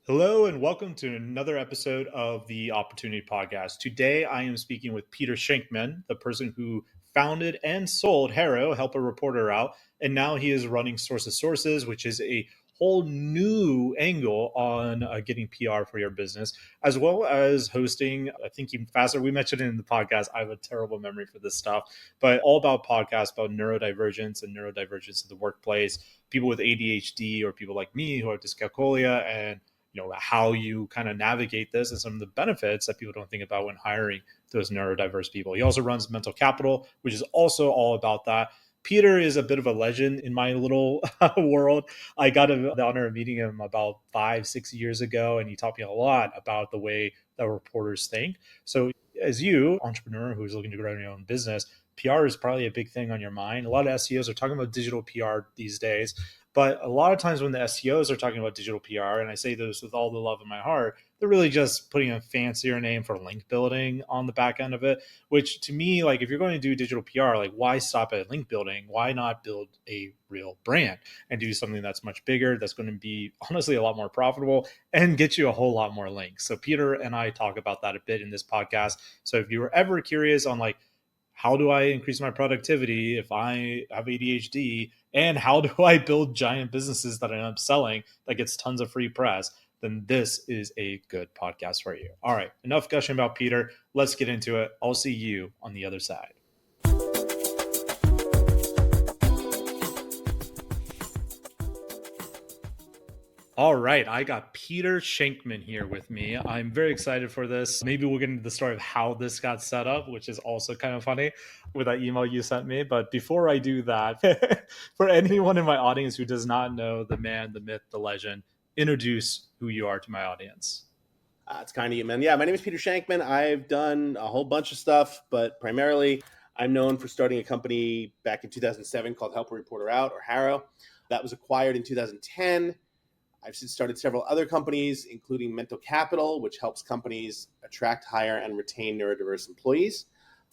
Hello and welcome to another episode of the Opportunity Podcast. Today I am speaking with Peter Shankman, the person who founded and sold HARO, Help a Reporter Out, and now he is running Sources, which is a whole new angle on getting PR for your business, as well as hosting Thinking Faster. We mentioned it in the podcast. I have a terrible memory for this stuff, but all about podcasts about neurodivergence and neurodivergence in the workplace, people with ADHD or people like me who have dyscalculia, and how you kind of navigate this and some of the benefits that people don't think about when hiring those neurodiverse people. He also runs Mental Capital, which is also all about that. Peter is a bit of a legend in my little world. I got the honor of meeting him about 5-6 years ago, and he taught me a lot about the way that reporters think. So as you, entrepreneur who's looking to grow your own business, PR is probably a big thing on your mind. A lot of SEOs are talking about digital PR these days. But a lot of times when the SEOs are talking about digital PR, and I say this with all the love in my heart, they're really just putting a fancier name for link building on the back end of it, which to me, like if you're going to do digital PR, like why stop at link building? Why not build a real brand and do something that's much bigger, that's going to be honestly a lot more profitable and get you a whole lot more links? So Peter and I talk about that a bit in this podcast. So if you were ever curious on like, how do I increase my productivity if I have ADHD? And how do I build giant businesses that I end up selling that gets tons of free press? Then this is a good podcast for you. All right, enough gushing about Peter. Let's get into it. I'll see you on the other side. All right, I got Peter Shankman here with me. I'm very excited for this. Maybe we'll get into the story of how this got set up, which is also kind of funny with that email you sent me. But before I do that, for anyone in my audience who does not know the man, the myth, the legend, introduce who you are to my audience. It's kind of you, man. Yeah, my name is Peter Shankman. I've done a whole bunch of stuff, but primarily I'm known for starting a company back in 2007 called Help a Reporter Out, or HARO. That was acquired in 2010. I've since started several other companies, including Mental Capital, which helps companies attract, hire, and retain neurodiverse employees.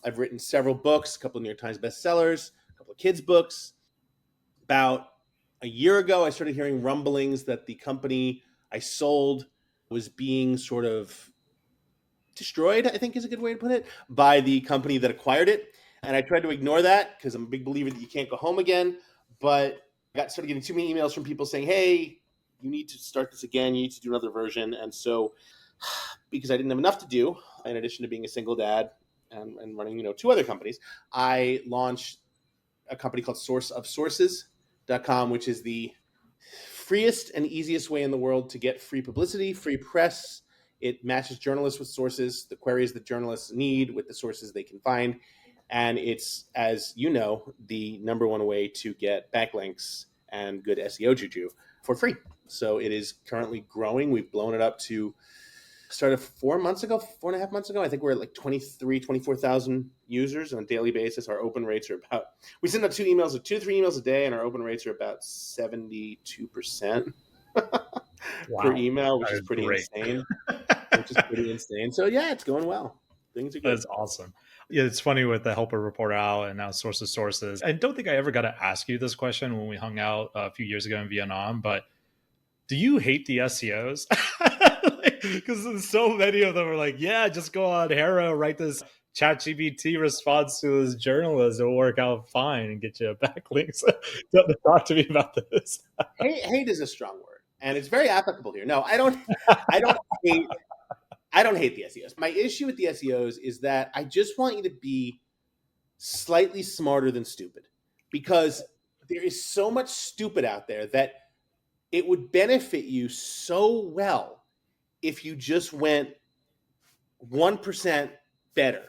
I've written several books, a couple of New York Times bestsellers, a couple of kids' books. About a year ago, I started hearing rumblings that the company I sold was being sort of destroyed, I think is a good way to put it, by the company that acquired it. And I tried to ignore that because I'm a big believer that you can't go home again. But I started getting too many emails from people saying, hey, you need to start this again. You need to do another version. And so because I didn't have enough to do, in addition to being a single dad and running, two other companies, I launched a company called sourceofsources.com, which is the freest and easiest way in the world to get free publicity, free press. It matches journalists with sources, the queries that journalists need with the sources they can find. And it's, as you know, the number one way to get backlinks and good SEO juju for free. So it is currently growing. We've blown it up to started 4.5 months ago. I think we're at like 24,000 users on a daily basis. Our open rates are we send out 2 to 3 emails a day, and our open rates are about 72% per email, which is pretty insane. So yeah, it's going well. Things are good. That's awesome. Yeah, it's funny with the Help a Reporter Out and now Sources. I don't think I ever got to ask you this question when we hung out a few years ago in Vietnam, but do you hate the SEOs? Because so many of them are like, yeah, just go on HARO, write this ChatGPT response to this journalist. It'll work out fine and get you backlinks. Talk to me about this. Hate is a strong word, and it's very applicable here. No, I don't hate. I don't hate the SEOs. My issue with the SEOs is that I just want you to be slightly smarter than stupid, because there is so much stupid out there that it would benefit you so well if you just went 1% better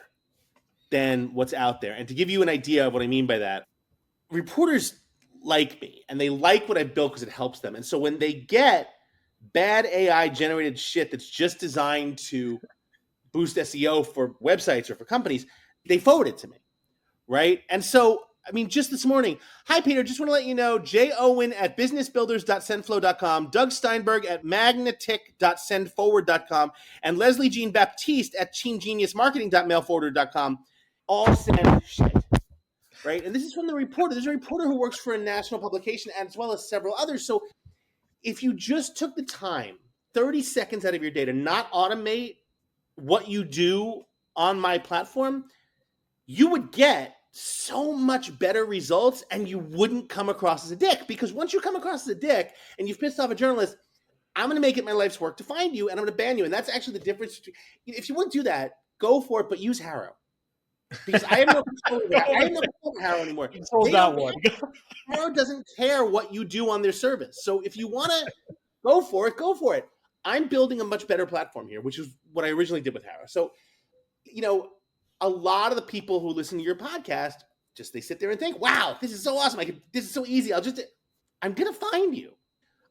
than what's out there. And to give you an idea of what I mean by that, reporters like me and they like what I've built because it helps them. And so when they get bad AI generated shit that's just designed to boost SEO for websites or for companies, they forward it to me, right? And so, I mean, just this morning, hi, Peter, just want to let you know, Jay Owen at businessbuilders.sendflow.com, Doug Steinberg at magnetic.sendforward.com, and Leslie Jean Baptiste at teamgeniusmarketing.mailforwarder.com all send shit, right? And this is from the reporter. There's a reporter who works for a national publication as well as several others. So if you just took the time 30 seconds out of your day to not automate what you do on my platform, you would get so much better results and you wouldn't come across as a dick. Because once you come across as a dick and you've pissed off a journalist, I'm going to make it my life's work to find you and I'm going to ban you. And that's actually the difference. If you want to do that, go for it, but use HARO. Because I have no control over that. I have no control over HARO anymore. HARO doesn't care what you do on their service. So if you want to go for it, go for it. I'm building a much better platform here, which is what I originally did with HARO. So, a lot of the people who listen to your podcast, they sit there and think, wow, this is so awesome. This is so easy. I'm going to find you.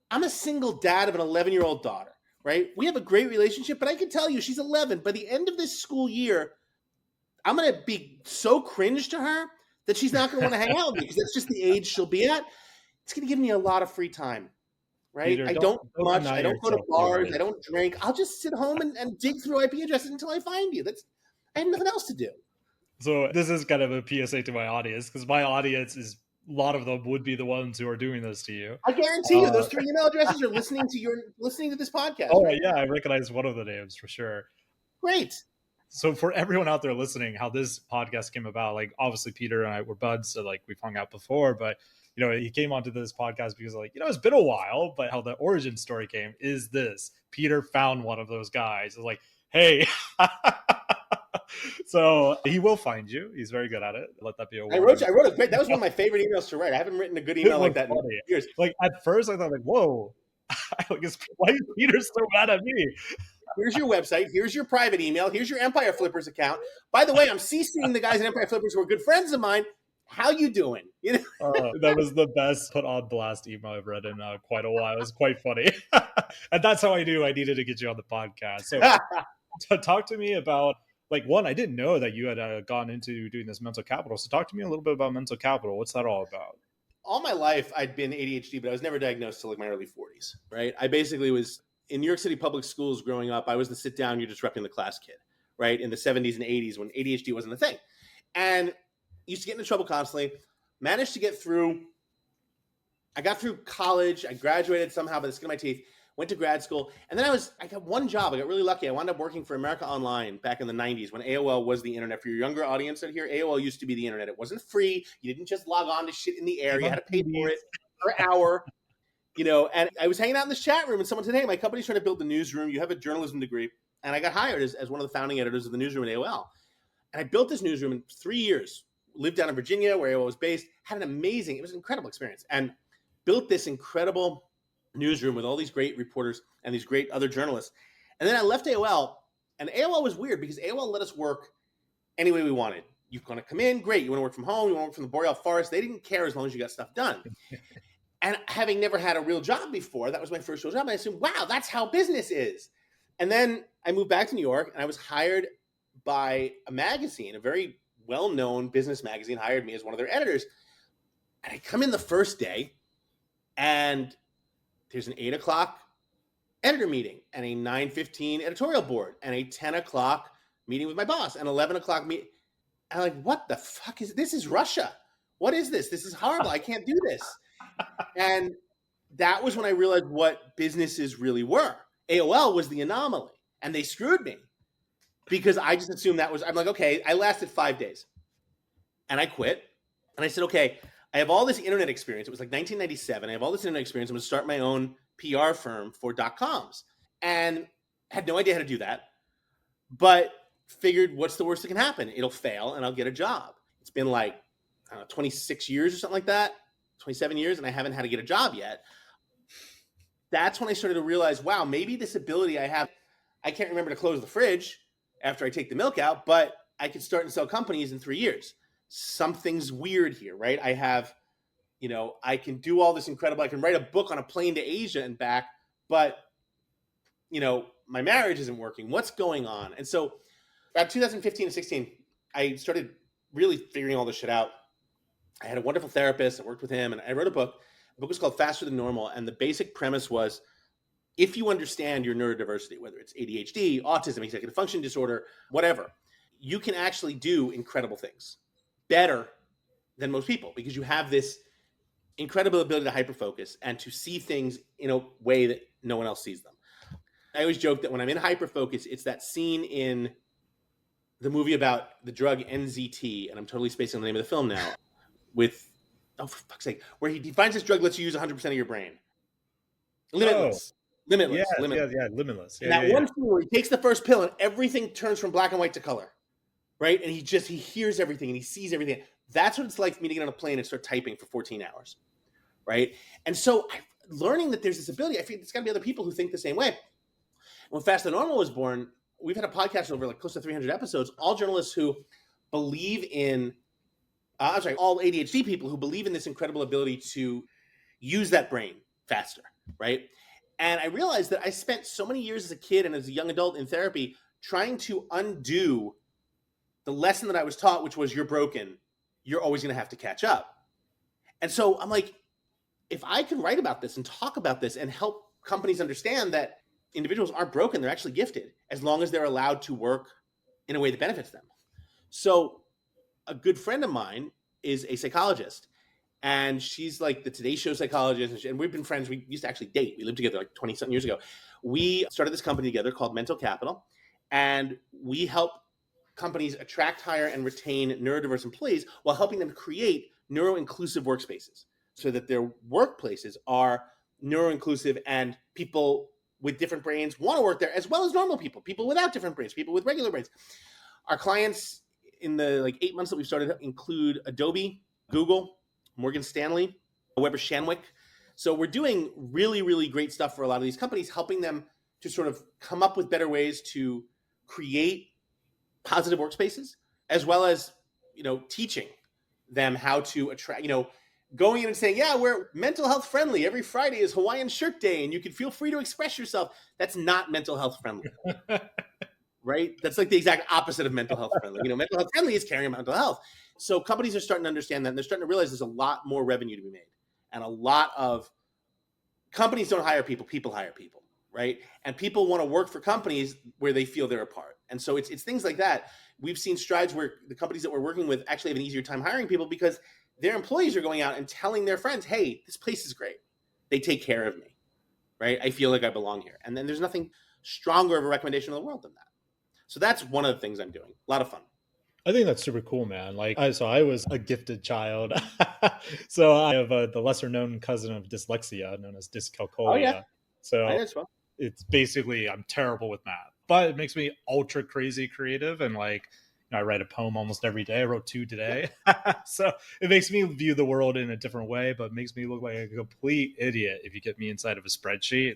I'm a single dad of an 11-year-old daughter, right? We have a great relationship, but I can tell you she's 11. By the end of this school year, I'm going to be so cringe to her that she's not going to want to hang out with me because that's just the age she'll be at. It's going to give me a lot of free time, right? Peter, I don't go to bars. I don't drink. I'll just sit home and dig through IP addresses until I find you. I have nothing else to do. So this is kind of a PSA to my audience because my audience is a lot of them would be the ones who are doing this to you. I guarantee you, those 3 email addresses are listening to this podcast. Oh right? Yeah, I recognize one of the names for sure. Great. So for everyone out there listening, how this podcast came about, like obviously Peter and I were buds, so like we've hung out before, but he came onto this podcast because it's been a while, but how the origin story came is this: Peter found one of those guys. It's like, hey. So he will find you. He's very good at it. Let that be a warning. I wrote a great. That was one of my favorite emails to write. I haven't written a good email like that in years. Like at first, I thought whoa, why is Peter so mad at me? Here's your website. Here's your private email. Here's your Empire Flippers account. By the way, I'm CCing the guys in Empire Flippers who are good friends of mine. How you doing? That was the best put on blast email I've read in quite a while. It was quite funny, and that's how I knew I needed to get you on the podcast. So, talk to me about. One, I didn't know that you had gone into doing this mental capital. So talk to me a little bit about mental capital. What's that all about? All my life, I'd been ADHD, but I was never diagnosed till my early 40s, right? I basically was in New York City public schools growing up. I was the sit down, you're disrupting the class kid, right? In the 70s and 80s when ADHD wasn't a thing. And used to get into trouble constantly. Managed to get through. I got through college. I graduated somehow by the skin of my teeth. Went to grad school, and then I got one job. I got really lucky. I wound up working for America Online back in the 90s when AOL was the internet. For your younger audience out here, AOL used to be the internet. It wasn't free. You didn't just log on to shit in the air. You had to pay for it per hour, and I was hanging out in this chat room, and someone said, hey, my company's trying to build the newsroom. You have a journalism degree. And I got hired as one of the founding editors of the newsroom at AOL. And I built this newsroom in 3 years. Lived down in Virginia where AOL was based. It was an incredible experience. And built this incredible newsroom with all these great reporters and these great other journalists. And then I left AOL, and AOL was weird because AOL let us work any way we wanted. You want to come in, great. You want to work from home, you want to work from the Boreal Forest. They didn't care as long as you got stuff done. And having never had a real job before, that was my first real job. I assumed, wow, that's how business is. And then I moved back to New York, and I was hired by a magazine, a very well-known business magazine, hired me as one of their editors. And I come in the first day, and there's an 8 o'clock editor meeting and a 9:15 editorial board and a 10 o'clock meeting with my boss and 11 o'clock meet. I'm like, what the fuck is this? Is Russia? What is this? This is horrible. I can't do this. And that was when I realized what businesses really were. AOL was the anomaly, and they screwed me because I just assumed I'm like, okay, I lasted 5 days and I quit. And I said, okay, I have all this internet experience. It was like 1997. I have all this internet experience. I'm going to start my own PR firm for .coms, and had no idea how to do that, but figured what's the worst that can happen? It'll fail and I'll get a job. It's been like, I don't know, 26 years or something like that, 27 years, and I haven't had to get a job yet. That's when I started to realize, wow, maybe this ability I have, I can't remember to close the fridge after I take the milk out, but I could start and sell companies in 3 years. Something's weird here, right? I have, I can do all this incredible, I can write a book on a plane to Asia and back, but, my marriage isn't working. What's going on? And so about 2015 and 16, I started really figuring all this shit out. I had a wonderful therapist. I worked with him, and I wrote a book. The book was called Faster Than Normal. And the basic premise was, if you understand your neurodiversity, whether it's ADHD, autism, executive function disorder, whatever, you can actually do incredible things better than most people because you have this incredible ability to hyperfocus and to see things in a way that no one else sees them. I always joke that when I'm in hyperfocus, it's that scene in the movie about the drug NZT, and I'm totally spacing on the name of the film now, with, oh, for fuck's sake, where he finds this drug lets you use 100% of your brain. Limitless. Oh, Limitless. yeah, Limitless. yeah, limitless. And Yeah, that yeah, one scene where he takes the first pill and everything turns from black and white to color, right? And he hears everything and he sees everything. That's what it's like for me to get on a plane and start typing for 14 hours, right? And so learning that there's this ability, I feel there's got to be other people who think the same way. When Fast and Normal was born, we've had a podcast over like close to 300 episodes, all journalists who believe in, all ADHD people who believe in this incredible ability to use that brain faster, right? And I realized that I spent so many years as a kid and as a young adult in therapy trying to undo the lesson that I was taught, which was you're broken, you're always going to have to catch up. And so I'm like, if I can write about this and talk about this and help companies understand that individuals aren't broken, they're actually gifted, as long as they're allowed to work in a way that benefits them. So a good friend of mine is a psychologist, and she's like the Today Show psychologist, and we've been friends. We used to actually date. We lived together like 20-something years ago. We started this company together called Mental Capital, and we help companies attract, hire, and retain neurodiverse employees while helping them create neuro-inclusive workspaces so that their workplaces are neuro-inclusive and people with different brains want to work there, as well as normal people, people without different brains, people with regular brains. Our clients in the 8 months that we've started include Adobe, Google, Morgan Stanley, Weber Shandwick. So we're doing really, really great stuff for a lot of these companies, helping them to sort of come up with better ways to create positive workspaces, as well as, teaching them how to attract, going in and saying, yeah, we're mental health friendly. Every Friday is Hawaiian Shirt Day and you can feel free to express yourself. That's not mental health friendly, right? That's like the exact opposite of mental health friendly. Mental health friendly is caring about mental health. So companies are starting to understand that, and they're starting to realize there's a lot more revenue to be made. And a lot of companies don't hire people, people hire people, right? And people want to work for companies where they feel they're a part. And so it's things like that. We've seen strides where the companies that we're working with actually have an easier time hiring people because their employees are going out and telling their friends, hey, this place is great. They take care of me, right? I feel like I belong here. And then there's nothing stronger of a recommendation in the world than that. So that's one of the things I'm doing. A lot of fun. I think that's super cool, man. I was a gifted child. So I have the lesser known cousin of dyslexia known as dyscalculia. Oh, yeah. So I know as well. It's basically, I'm terrible with math, but it makes me ultra crazy creative. And I write a poem almost every day. I wrote 2 today. So it makes me view the world in a different way, but makes me look like a complete idiot if you get me inside of a spreadsheet.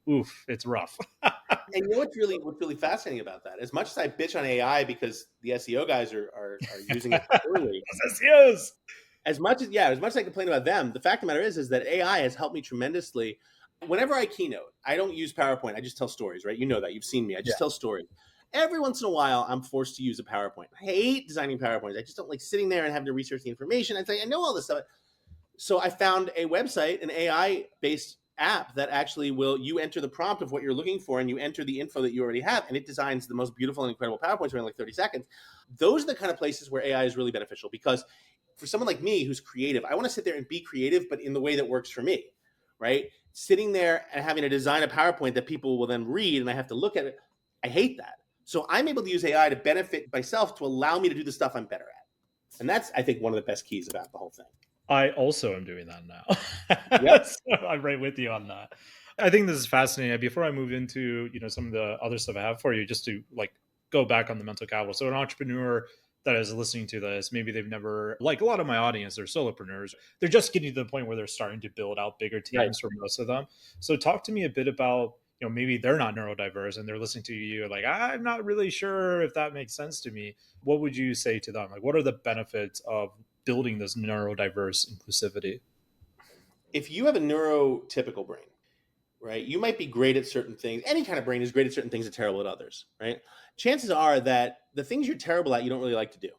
Oof, it's rough. And what's really fascinating about that? As much as I bitch on AI because the SEO guys are using it poorly, SEOs. As much as I complain about them, the fact of the matter is that AI has helped me tremendously. Whenever I keynote, I don't use PowerPoint. I just tell stories, right? You know that. You've seen me. I just tell stories. Every once in a while, I'm forced to use a PowerPoint. I hate designing PowerPoints. I just don't like sitting there and having to research the information. I know all this stuff. So I found a website, an AI-based app that actually you enter the prompt of what you're looking for and you enter the info that you already have, and it designs the most beautiful and incredible PowerPoints in 30 seconds. Those are the kind of places where AI is really beneficial, because for someone like me who's creative, I want to sit there and be creative, but in the way that works for me, right? Sitting there and having to design a PowerPoint that people will then read and I have to look at it, I hate that. So I'm able to use AI to benefit myself, to allow me to do the stuff I'm better at. And that's, I think, one of the best keys about the whole thing. I also am doing that now. Yep. So I'm right with you on that. I think this is fascinating. Before I move into, some of the other stuff I have for you, just to go back on the mental capital. So an entrepreneur that is listening to this, maybe they've never, like a lot of my audience, they're solopreneurs. They're just getting to the point where they're starting to build out bigger teams for most of them. So talk to me a bit about, maybe they're not neurodiverse and they're listening to you like, I'm not really sure if that makes sense to me. What would you say to them? What are the benefits of building this neurodiverse inclusivity? If you have a neurotypical brain, right, you might be great at certain things. Any kind of brain is great at certain things and terrible at others, right? Chances are that the things you're terrible at, you don't really like to do.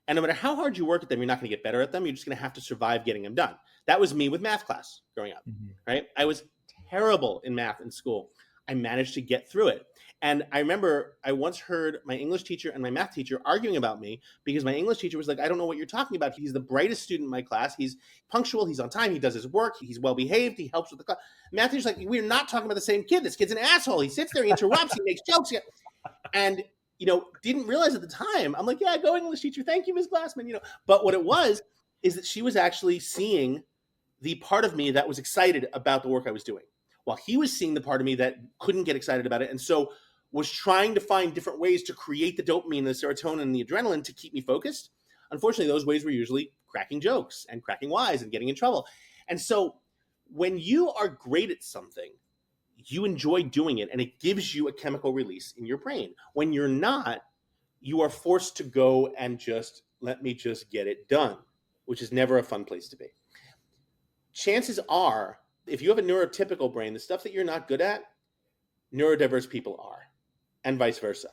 And no matter how hard you work at them, you're not going to get better at them. You're just going to have to survive getting them done. That was me with math class growing up, right? I was terrible in math in school. I managed to get through it. And I remember I once heard my English teacher and my math teacher arguing about me because my English teacher was like, I don't know what you're talking about. He's the brightest student in my class. He's punctual. He's on time. He does his work. He's well behaved. He helps with the class. Math teacher's like, we're not talking about the same kid. This kid's an asshole. He sits there, he interrupts, he makes jokes. And, didn't realize at the time, I'm like, yeah, go English teacher. Thank you, Ms. Glassman. But what it was is that she was actually seeing the part of me that was excited about the work I was doing, while he was seeing the part of me that couldn't get excited about it. And so was trying to find different ways to create the dopamine, the serotonin, and the adrenaline to keep me focused. Unfortunately, those ways were usually cracking jokes and cracking wise and getting in trouble. And so when you are great at something, you enjoy doing it and it gives you a chemical release in your brain. When you're not, you are forced to go and let me just get it done, which is never a fun place to be. Chances are, if you have a neurotypical brain, the stuff that you're not good at, neurodiverse people are, and vice versa.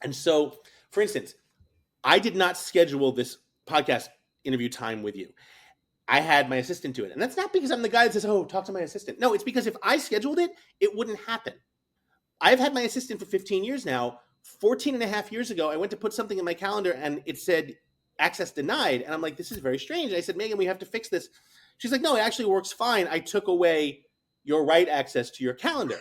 And so, for instance, I did not schedule this podcast interview time with you. I had my assistant do it. And that's not because I'm the guy that says, oh, talk to my assistant. No, it's because if I scheduled it, it wouldn't happen. I've had my assistant for 15 years now. 14 and a half years ago, I went to put something in my calendar and it said access denied. And I'm like, this is very strange. I said, Megan, we have to fix this. She's like, no, it actually works fine. I took away your right access to your calendar.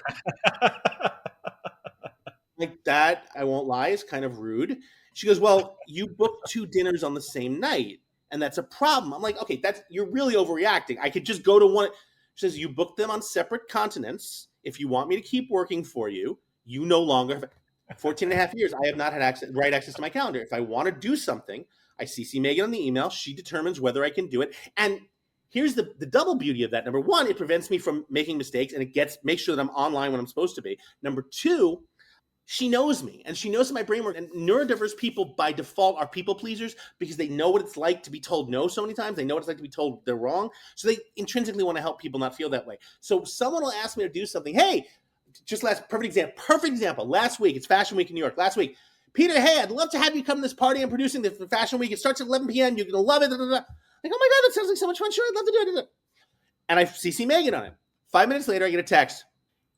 Like that, I won't lie, is kind of rude. She goes, well, you booked 2 dinners on the same night, and that's a problem. I'm like, okay, you're really overreacting. I could just go to one. She says, you booked them on separate continents. If you want me to keep working for you, you no longer have 14 and a half years. I have not had right access to my calendar. If I want to do something, I CC Megan on the email. She determines whether I can do it. And here's the double beauty of that. Number one, it prevents me from making mistakes, and it makes sure that I'm online when I'm supposed to be. Number two, she knows me, and she knows my brain work. And neurodiverse people by default are people pleasers because they know what it's like to be told no so many times. They know what it's like to be told they're wrong. So they intrinsically want to help people not feel that way. So someone will ask me to do something. Hey, perfect example. Last week, it's Fashion Week in New York. Last week, Peter, hey, I'd love to have you come to this party I'm producing the Fashion Week. It starts at 11 p.m. You're going to love it. Like, oh my God, that sounds like so much fun. Sure, I'd love to do it. And I CC Megan on it. 5 minutes later, I get a text.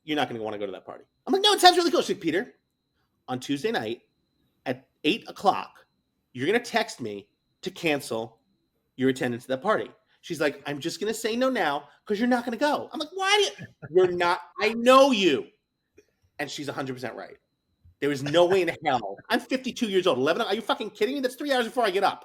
You're not going to want to go to that party. I'm like, no, it sounds really cool. She's like, Peter, on Tuesday night at 8 o'clock, you're going to text me to cancel your attendance at that party. She's like, I'm just going to say no now because you're not going to go. I'm like, why? You're not. I know you. And she's 100% right. There is no way in hell. I'm 52 years old. 11. Are you fucking kidding me? That's 3 hours before I get up.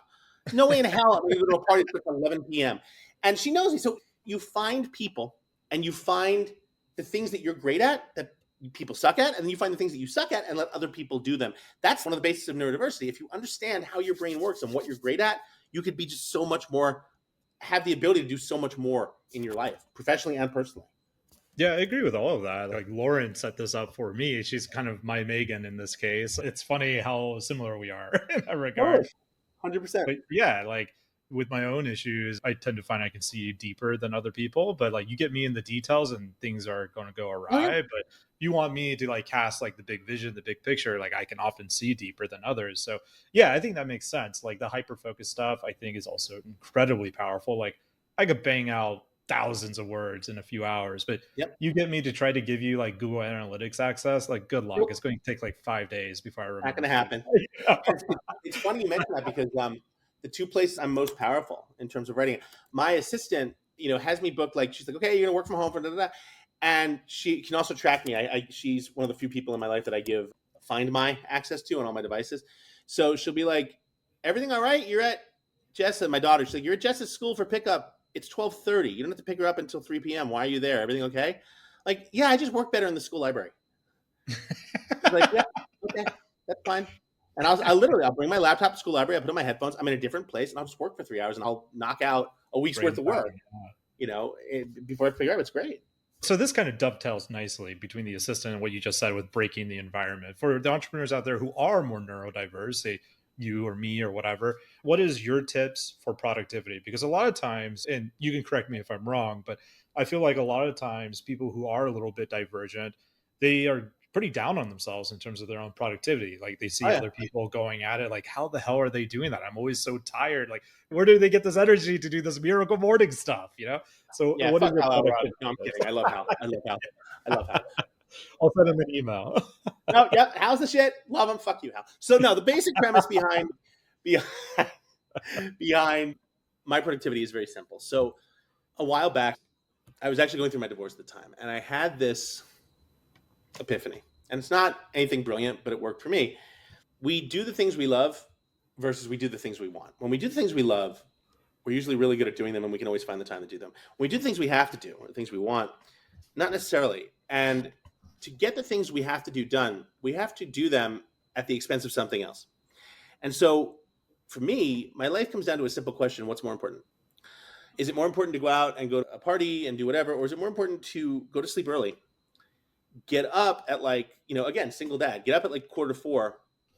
No way in hell I'm going to go to a party at 11 p.m. And she knows me. So you find people and you find the things that you're great at that people suck at, and then you find the things that you suck at and let other people do them. That's one of the bases of neurodiversity. If you understand how your brain works and what you're great at, you could be just so much more, have the ability to do so much more in your life, professionally and personally. Yeah, I agree with all of that. Like Lauren set this up for me. She's kind of my Megan in this case. It's funny how similar we are in that regard. 100%. But yeah, like with my own issues, I tend to find I can see deeper than other people, but like you get me in the details and things are going to go awry. Oh, yeah. But you want me to like cast like the big vision, the big picture, like I can often see deeper than others. So yeah, I think that makes sense. Like the hyper-focused stuff, I think is also incredibly powerful. Like I could bang out thousands of words in a few hours, but you get me to try to give you like Google Analytics access, like good luck. It's going to take like 5 days before I remember. Not going to happen. It's funny you mention that because the 2 places I'm most powerful in terms of writing it, my assistant, has me booked. Like she's like, okay, you're gonna work from home for da-da-da. And she can also track me. She's one of the few people in my life that I give Find My access to on all my devices. So she'll be like, everything all right? You're at Jessa, my daughter. She's like, you're at Jessa's school for pickup. It's 12:30. You don't have to pick her up until 3 p.m. Why are you there? Everything okay? Like, yeah, I just work better in the school library. Like, yeah, okay, that's fine. And I'll bring my laptop to school library. I put on my headphones. I'm in a different place, and I'll just work for 3 hours, and I'll knock out a week's worth of work. Before I figure out, it's great. So this kind of dovetails nicely between the assistant and what you just said with breaking the environment. For the entrepreneurs out there who are more neurodiverse, say you or me or whatever, what is your tips for productivity? Because a lot of times, and you can correct me if I'm wrong, but I feel like a lot of times people who are a little bit divergent, they are pretty down on themselves in terms of their own productivity. Like they see other people going at it, like how the hell are they doing that? I'm always so tired. Like where do they get this energy to do this miracle morning stuff? So what is your no, I'm kidding. I love how. I'll send him an email. No, yep. How's the shit? Love him. Fuck you, Hal. So no, the basic premise behind behind my productivity is very simple. So a while back, I was actually going through my divorce at the time, and I had this epiphany. And it's not anything brilliant, but it worked for me. We do the things we love versus we do the things we want. When we do the things we love, we're usually really good at doing them, and we can always find the time to do them. When we do the things we have to do, or the things we want, not necessarily. And to get the things we have to do done, we have to do them at the expense of something else. And so for me, my life comes down to a simple question: what's more important? Is it more important to go out and go to a party and do whatever, or is it more important to go to sleep early, get up at like, again, single dad, get up at like 3:45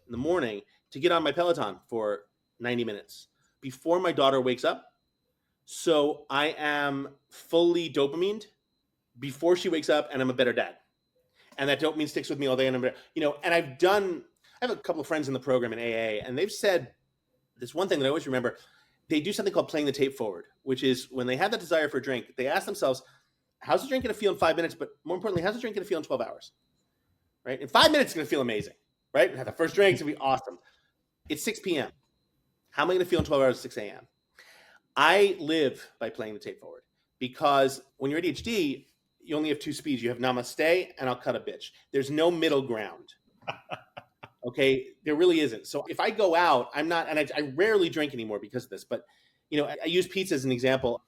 in the morning to get on my Peloton for 90 minutes before my daughter wakes up, so I am fully dopamined before she wakes up, and I'm a better dad. And that dopamine sticks with me all day. And and I have a couple of friends in the program in AA, and they've said this one thing that I always remember. They do something called playing the tape forward, which is when they have that desire for a drink, they ask themselves, how's the drink going to feel in 5 minutes? But more importantly, how's the drink going to feel in 12 hours? Right? In 5 minutes, it's going to feel amazing. Right? Have the first drink, it's going to be awesome. It's 6 p.m. How am I going to feel in 12 hours at 6 a.m.? I live by playing the tape forward, because when you're ADHD, you only have two speeds. You have namaste and I'll cut a bitch. There's no middle ground. Okay, there really isn't. So if I go out, I'm not, and I rarely drink anymore because of this, but I use pizza as an example.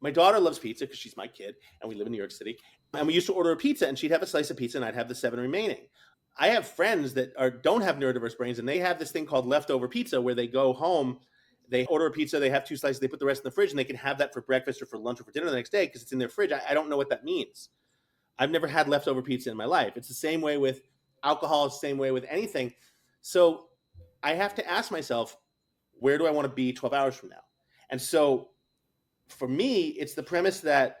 My daughter loves pizza because she's my kid, and we live in New York City. And we used to order a pizza, and she'd have a slice of pizza, and I'd have the 7 remaining. I have friends that don't have neurodiverse brains, and they have this thing called leftover pizza, where they go home, they order a pizza, they have 2 slices, they put the rest in the fridge, and they can have that for breakfast or for lunch or for dinner the next day because it's in their fridge. I don't know what that means. I've never had leftover pizza in my life. It's the same way with alcohol, it's the same way with anything. So I have to ask myself, where do I want to be 12 hours from now? And so for me, it's the premise that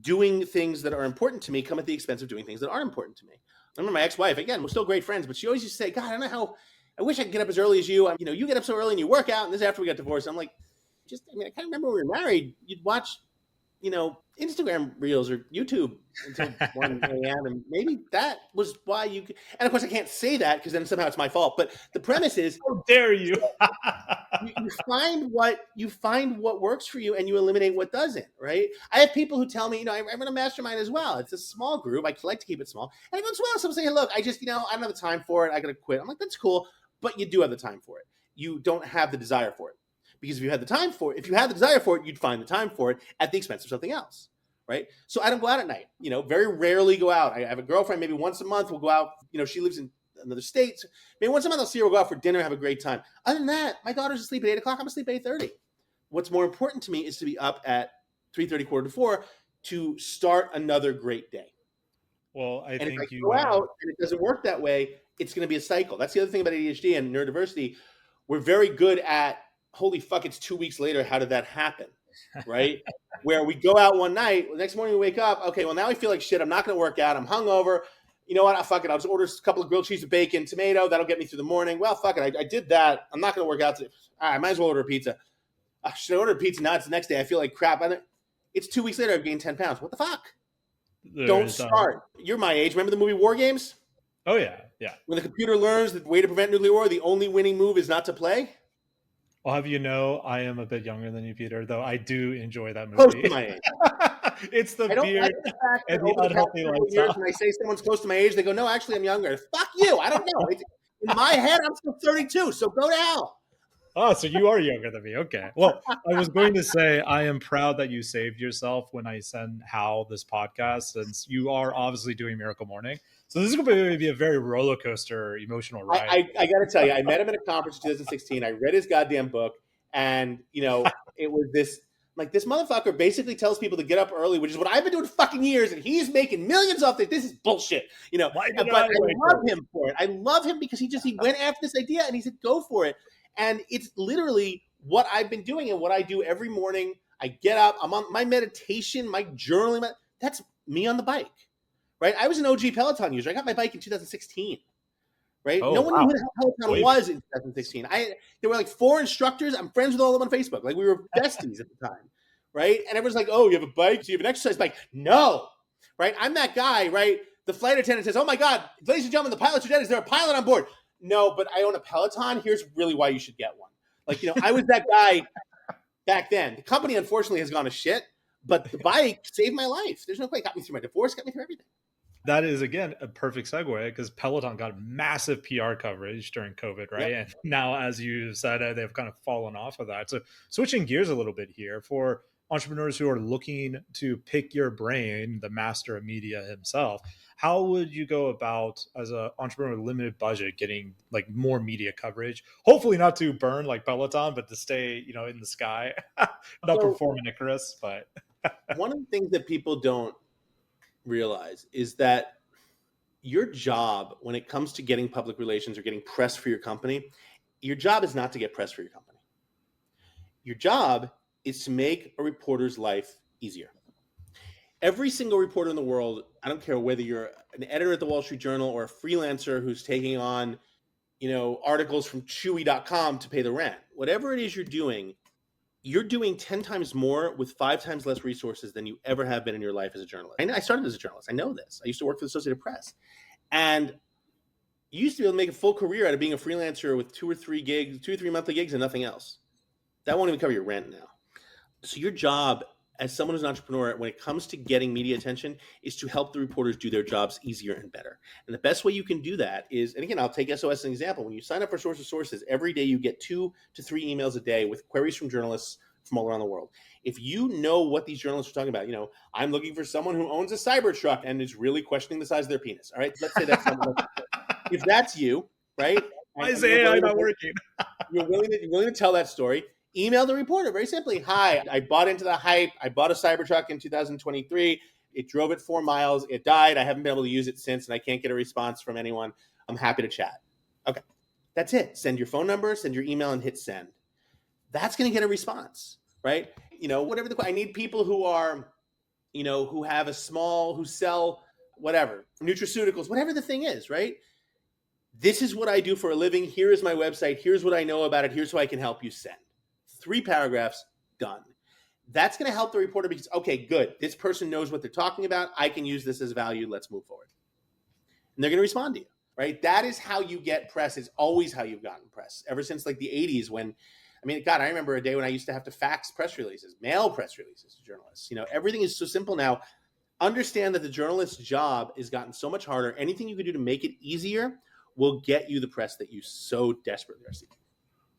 doing things that are important to me come at the expense of doing things that aren't important to me. I remember my ex-wife, again, we're still great friends, but she always used to say, God, I don't know how, I wish I could get up as early as you. You get up so early and you work out, and this is after we got divorced. I'm like, I can't remember when we were married. You'd watch, Instagram reels or YouTube until 1 a.m. And maybe that was why you could. And of course, I can't say that because then somehow it's my fault. But the premise is, how dare you? you find what works for you, and you eliminate what doesn't. Right? I have people who tell me, I'm in a mastermind as well. It's a small group. I like to keep it small. And every once in a while, someone saying, look, I don't have the time for it. I got to quit. I'm like, that's cool, but you do have the time for it. You don't have the desire for it. Because if you had the desire for it, you'd find the time for it at the expense of something else, right? So I don't go out at night, very rarely go out. I have a girlfriend, maybe once a month we'll go out. She lives in another state. So maybe once a month I'll see her, we'll go out for dinner, have a great time. Other than that, my daughter's asleep at 8 o'clock. I'm asleep at 8:30. What's more important to me is to be up at 3:30, 3:45 to start another great day. Well, I think if I go out and it doesn't work that way, it's going to be a cycle. That's the other thing about ADHD and neurodiversity. We're very good at, holy fuck, it's 2 weeks later. How did that happen? Right? Where we go out one night, the next morning we wake up. Okay, well, now I feel like shit. I'm not going to work out. I'm hungover. You know what? Fuck it. I'll just order a couple of grilled cheese with bacon, tomato. That'll get me through the morning. Well, fuck it. I did that. I'm not going to work out today. All right, I might as well order a pizza. Should I order a pizza? Now it's the next day. I feel like crap. It's 2 weeks later. I've gained 10 pounds. What the fuck? Don't start. You're my age. Remember the movie War Games? Oh, yeah. Yeah. When the computer learns that the way to prevent nuclear war, the only winning move is not to play. I'll have I am a bit younger than you, Peter, though I do enjoy that movie. Close to my age. It's the beard and the unhealthy lifestyle. When I say someone's close to my age, they go, no, actually, I'm younger. Fuck you. I don't know. In my head, I'm still 32, so go to hell. Oh, so you are younger than me. Okay. Well, I was going to say, I am proud that you saved yourself when I send Hal this podcast, since you are obviously doing Miracle Morning. So this is going to be a very roller coaster emotional ride. I got to tell you, I met him at a conference in 2016. I read his goddamn book, and, it was this motherfucker basically tells people to get up early, which is what I've been doing for fucking years, and he's making millions off this. This is bullshit, But I love him for it. I love him because he went after this idea, and he said, go for it. And it's literally what I've been doing and what I do every morning. I get up, I'm on my meditation, my journaling. That's me on the bike, right? I was an OG Peloton user. I got my bike in 2016, right? Oh, no one knew who Peloton was in 2016. There were like 4 instructors. I'm friends with all of them on Facebook. Like, we were besties at the time, right? And everyone's like, oh, you have a bike? So you have an exercise bike? No, right? I'm that guy, right? The flight attendant says, "Oh my God, ladies and gentlemen, the pilots are dead. Is there a pilot on board?" No, but I own a Peloton. Here's really why you should get one. I was that guy back then. The company, unfortunately, has gone to shit, but the bike saved my life. There's no way. It got me through my divorce, got me through everything. That is, again, a perfect segue because Peloton got massive PR coverage during COVID, right? Yep. And now, as you said, they've kind of fallen off of that. So switching gears a little bit here for entrepreneurs who are looking to pick your brain, the master of media himself, how would you go about, as an entrepreneur with limited budget, getting like more media coverage? Hopefully not to burn like Peloton, but to stay, in the sky, not perform an Icarus, but one of the things that people don't realize is that your job when it comes to getting public relations or getting press for your company, your job is not to get press for your company. Your job is to make a reporter's life easier. Every single reporter in the world, I don't care whether you're an editor at the Wall Street Journal or a freelancer who's taking on, articles from Chewy.com to pay the rent, whatever it is you're doing 10 times more with 5 times less resources than you ever have been in your life as a journalist. I started as a journalist. I know this. I used to work for the Associated Press. And you used to be able to make a full career out of being a freelancer with 2 or 3 monthly gigs and nothing else. That won't even cover your rent now. So your job as someone who's an entrepreneur, when it comes to getting media attention, is to help the reporters do their jobs easier and better. And the best way you can do that is, and again, I'll take SOS as an example. When you sign up for Source of Sources, every day you get 2 to 3 emails a day with queries from journalists from all around the world. If you know what these journalists are talking about, I'm looking for someone who owns a Cybertruck and is really questioning the size of their penis. All right, let's say that's something. If that's you, right? Why is AI not working? You're willing to tell that story. Email the reporter very simply. "Hi, I bought into the hype. I bought a Cybertruck in 2023. It drove it 4 miles. It died. I haven't been able to use it since, and I can't get a response from anyone. I'm happy to chat." Okay, that's it. Send your phone number, send your email, and hit send. That's going to get a response, right? Whatever I need people who are, who have who sell whatever, nutraceuticals, whatever the thing is, right? This is what I do for a living. Here is my website. Here's what I know about it. Here's how I can help you. Send. 3 paragraphs, done. That's going to help the reporter because, okay, good. This person knows what they're talking about. I can use this as value. Let's move forward. And they're going to respond to you, right? That is how you get press. It's always how you've gotten press. Ever since like the 80s when, God, I remember a day when I used to have to fax press releases, mail press releases to journalists. Everything is so simple now. Understand that the journalist's job has gotten so much harder. Anything you can do to make it easier will get you the press that you so desperately are seeking.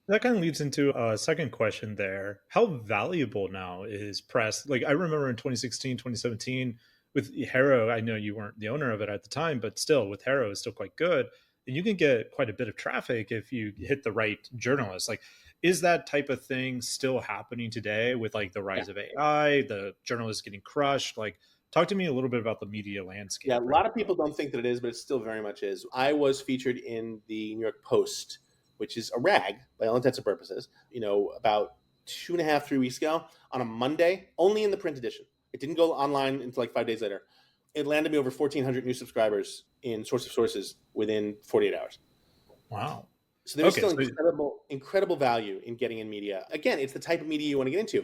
That kind of leads into a second question there. How valuable now is press? Like I remember in 2016, 2017 with HARO, I know you weren't the owner of it at the time, but still with HARO it's still quite good. And you can get quite a bit of traffic if you hit the right journalists. Like, is that type of thing still happening today with like the rise of AI, the journalists getting crushed? Like, talk to me a little bit about the media landscape. Yeah, a lot of people don't think that it is, but it still very much is. I was featured in the New York Post, which is a rag by all intents and purposes, about 2.5, 3 weeks ago on a Monday, only in the print edition. It didn't go online until like 5 days later. It landed me over 1,400 new subscribers in Source of Sources within 48 hours. Wow. So there's still incredible value in getting in media. Again, it's the type of media you want to get into.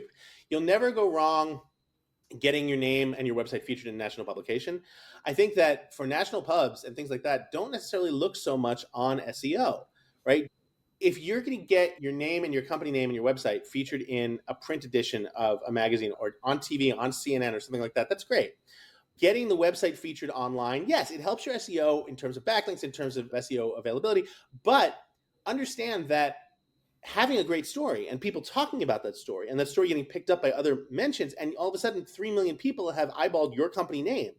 You'll never go wrong getting your name and your website featured in a national publication. I think that for national pubs and things like that, don't necessarily look so much on SEO, right? If you're going to get your name and your company name and your website featured in a print edition of a magazine or on TV, on CNN or something like that, that's great. Getting the website featured online, yes, it helps your SEO in terms of backlinks, in terms of SEO availability, but understand that having a great story and people talking about that story and that story getting picked up by other mentions, and all of a sudden 3 million people have eyeballed your company name.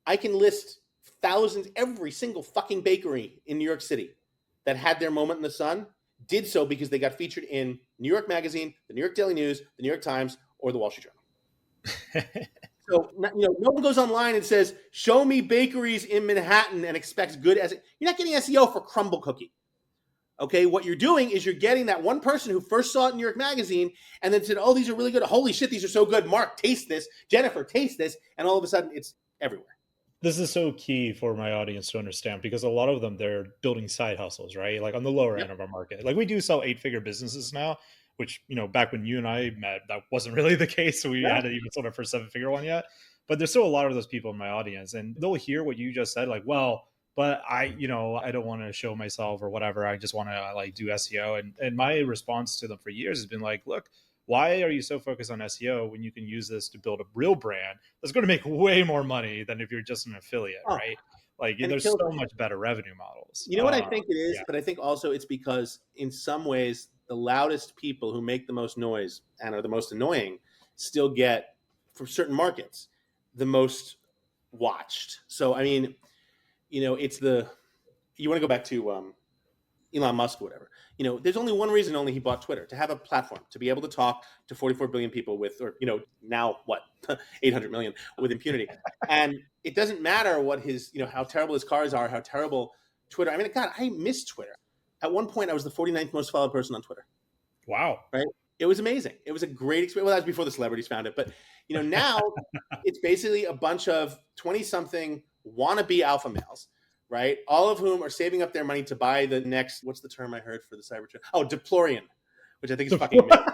I can list thousands, every single fucking bakery in New York City that had their moment in the sun did so because they got featured in New York Magazine, the New York Daily News, the New York Times, or the Wall Street Journal. So, no one goes online and says, "Show me bakeries in Manhattan," and expects good SEO. You're not getting SEO for Crumble Cookie. Okay, what you're doing is you're getting that one person who first saw it in New York Magazine and then said, "Oh, these are really good. Holy shit, these are so good. Mark, taste this. Jennifer, taste this." And all of a sudden, it's everywhere. This is so key for my audience to understand because a lot of them, they're building side hustles, right? Like on the lower end of our market. Like we do sell 8-figure businesses now, which, back when you and I met, that wasn't really the case. So we hadn't even sold our first 7-figure one yet. but there's still a lot of those people in my audience, and they'll hear what you just said, like, well, but I don't want to show myself or whatever. I just want to like do SEO. And my response to them for years has been like, look, why are you so focused on SEO when you can use this to build a real brand that's going to make way more money than if you're just an affiliate, Oh, right? Like and it there's kills so it. much better revenue models. You know what I think it is? Yeah. But I think also it's because in some ways, the loudest people who make the most noise and are the most annoying still get, for certain markets, the most watched. So, I mean, you want to go back to Elon Musk or whatever. There's only one reason only he bought Twitter: to have a platform, to be able to talk to 44 billion people with, or now what, 800 million with impunity. And it doesn't matter what his, how terrible his cars are, how terrible Twitter. I mean, God, I miss Twitter. At one point, I was the 49th most followed person on Twitter. Wow. Right? It was amazing. It was a great experience. Well, that was before the celebrities found it. But, now it's basically a bunch of 20-something wannabe alpha males, right? All of whom are saving up their money to buy the next, what's the term I heard for the Cybertruck? Oh, DePlorian, which I think is fucking amazing.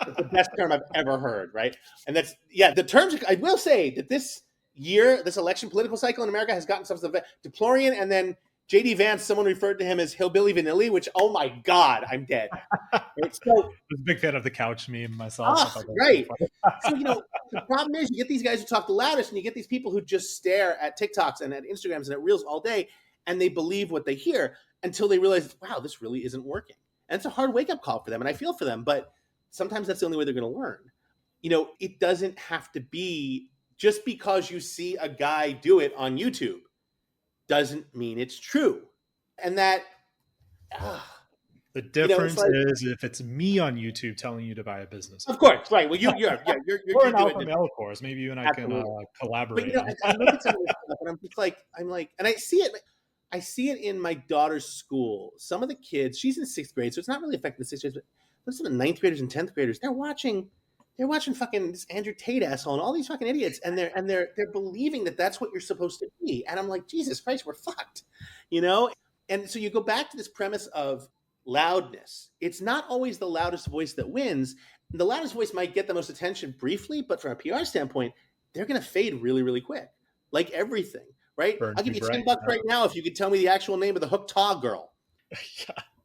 It's the best term I've ever heard, right? And that's, the terms, I will say that this year, this election political cycle in America has gotten some stuff. DePlorian, and then J.D. Vance, someone referred to him as Hillbilly Vanilli, which, oh my God, I'm dead. Right? So, I was a big fan of the couch meme myself. Right. So, the problem is you get these guys who talk the loudest, and you get these people who just stare at TikToks and at Instagrams and at Reels all day, and they believe what they hear until they realize, wow, this really isn't working. And it's a hard wake-up call for them, and I feel for them, but sometimes that's the only way they're going to learn. It doesn't have to be just because you see a guy do it on YouTube doesn't mean it's true. And that the difference is if it's me on YouTube telling you to buy a business. Of course, right. Well, you're or an alpha male course. Maybe you and I can collaborate. But I look at some of this stuff, and I'm just like, and I see it. I see it in my daughter's school. Some of the kids, she's in 6th grade, so it's not really affecting the 6th graders, but some of the 9th graders and 10th graders, they're watching fucking this Andrew Tate asshole and all these fucking idiots, and they're believing that that's what you're supposed to be. And I'm like, Jesus Christ, we're fucked, And so you go back to this premise of loudness. It's not always the loudest voice that wins. The loudest voice might get the most attention briefly, but from a PR standpoint, they're going to fade really, really quick, like everything, right? I'll give you $10 right now if you could tell me the actual name of the Hook Taw girl.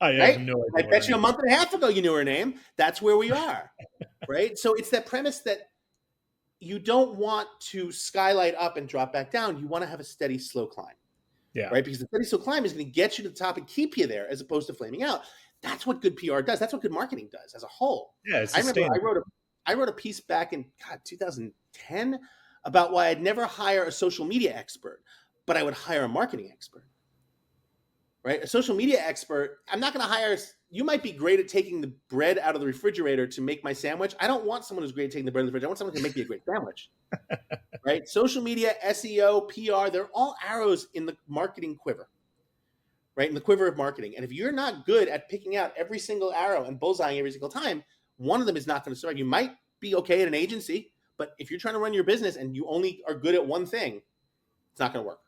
I have no idea. I bet you a month and a half ago you knew her name. That's where we are, right? So it's that premise that you don't want to skylight up and drop back down. You want to have a steady, slow climb. Yeah. Right. Because the steady, slow climb is going to get you to the top and keep you there as opposed to flaming out. That's what good PR does. That's what good marketing does as a whole. Yeah. I remember I wrote a piece back in 2010 about why I'd never hire a social media expert, but I would hire a marketing expert. Right. A social media expert. I'm not going to hire. You might be great at taking the bread out of the refrigerator to make my sandwich. I don't want someone who's great at taking the bread out of the refrigerator. I want someone who can make me a great sandwich. Right? Social media, SEO, PR, they're all arrows in the marketing quiver. Right? In the quiver of marketing. And if you're not good at picking out every single arrow and bullseyeing every single time, one of them is not going to survive. You might be okay at an agency, but if you're trying to run your business and you only are good at one thing, it's not going to work.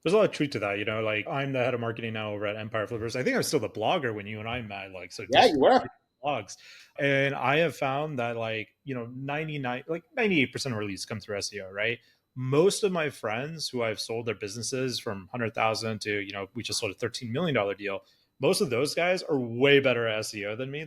There's a lot of truth to that, like I'm the head of marketing now over at Empire Flippers. I think I'm still the blogger when you and I met, yeah, you were blogs. And I have found that 98% of leads come through SEO, right? Most of my friends who I've sold their businesses from 100,000 to, we just sold a $13 million deal. Most of those guys are way better at SEO than me.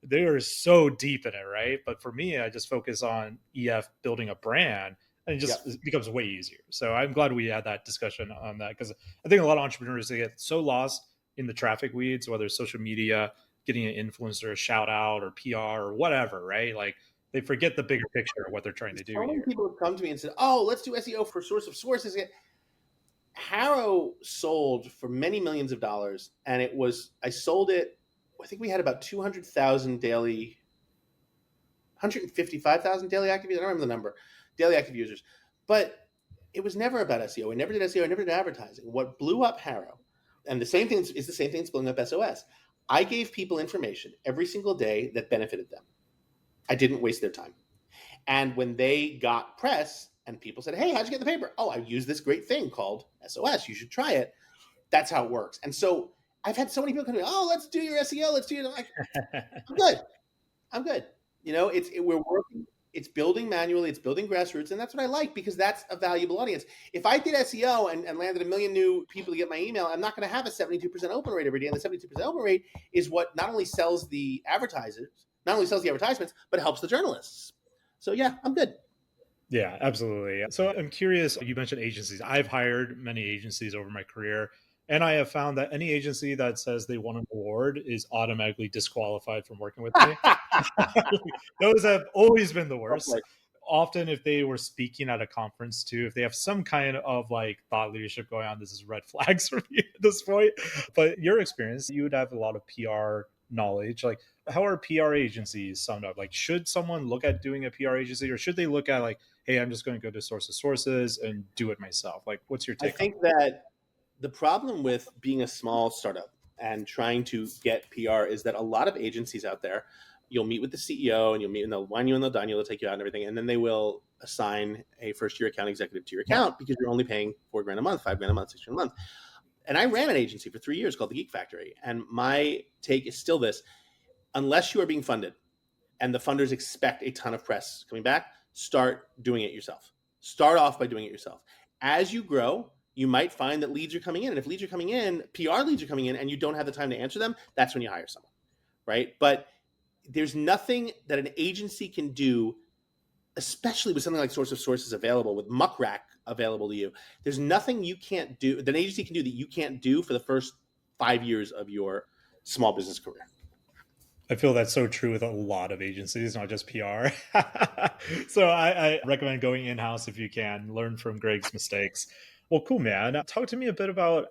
They are so deep in it, right? But for me, I just focus on EF building a brand. And it just becomes way easier. So I'm glad we had that discussion on that, because I think a lot of entrepreneurs, they get so lost in the traffic weeds, whether it's social media, getting an influencer, a shout out, or PR or whatever, right? They forget the bigger picture of what they're trying to do. So many people have come to me and said, "Oh, let's do SEO for source of sources." HARO sold for many millions of dollars, and I sold it. I think we had about 200,000 daily, 155,000 daily active users. I don't remember the number. Daily active users, but it was never about SEO. I never did SEO. I never did advertising. What blew up HARO, and the same thing is the same thing that's blowing up SOS. I gave people information every single day that benefited them. I didn't waste their time. And when they got press and people said, "Hey, how'd you get the paper?" "Oh, I use this great thing called SOS. You should try it." That's how it works. And so I've had so many people come to me, "Oh, let's do your SEO. Let's do it." I'm like, I'm good. We're working. It's building manually, it's building grassroots, and that's what I like because that's a valuable audience. If I did SEO and landed 1 million new people to get my email, I'm not going to have a 72% open rate every day. And the 72% open rate is what not only sells the advertisers, not only sells the advertisements, but helps the journalists. So yeah, I'm good. Yeah, absolutely. So I'm curious, you mentioned agencies. I've hired many agencies over my career, and I have found that any agency that says they won an award is automatically disqualified from working with me. Those have always been the worst. Often, if they were speaking at a conference too, if they have some kind of like thought leadership going on, this is red flags for me at this point. But your experience, you would have a lot of PR knowledge. Like, how are PR agencies summed up? Like, should someone look at doing a PR agency, or should they look at like, hey, I'm just going to go to sources and do it myself? Like, what's your I take on think that the problem with being a small startup and trying to get PR is that a lot of agencies out there, you'll meet with the CEO and you'll meet and they'll wine you and they'll dine you, they'll take you out and everything. And then they will assign a first year account executive to your account because you're only paying $4,000 a month, $5,000 a month, $6,000 a month. And I ran an agency for 3 years called the Geek Factory. And my take is still this: unless you are being funded and the funders expect a ton of press coming back, start doing it yourself. Start off by doing it yourself. As you grow, you might find that leads are coming in. And if leads are coming in, PR leads are coming in, and you don't have the time to answer them, that's when you hire someone, right? But there's nothing that an agency can do, especially with something like Source of Sources available, with Muck Rack available to you. There's nothing you can't do, that an agency can do that you can't do for the first 5 years of your small business career. I feel that's so true with a lot of agencies, not just PR. So I recommend going in-house if you can, learn from Greg's mistakes. Well, cool, man. Talk to me a bit about,